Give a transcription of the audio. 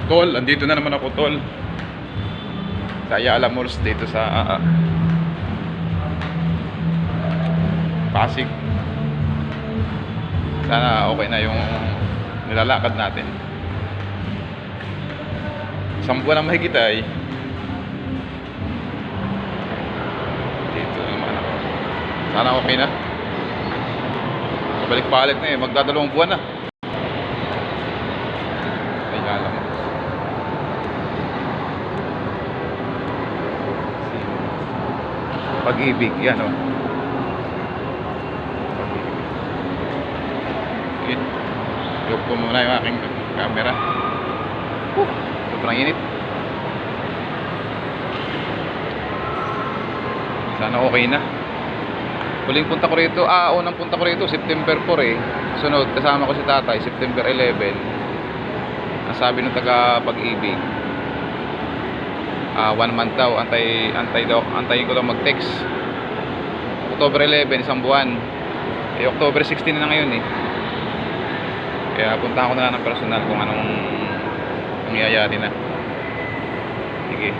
Tol, andito na naman ako, tol. Sa Ayala Malls dito sa Pasig. Sana okay na yung nilalakad natin. Isang buwan na mahigit ay dito naman ako. Sana okay na. Balik-balik na eh, magdadalawang buwan na. Ayala mo. Pag-ibig, yan o. Pag-ibig. Look ko muna yung aking camera. Sobrang init. Sana okay na. Huling punta ko rito, unang punta ko rito September 4 eh. Sunod, kasama ko si tatay, September 11. Ang sabi ng taga Pag-ibig, 1 month daw, antayin ko lang mag-text. October 11, isang buwan. Eh, October 16 na ngayon eh. Kaya puntahan ko na lang ng personal kung anong nangyayari na. Sige.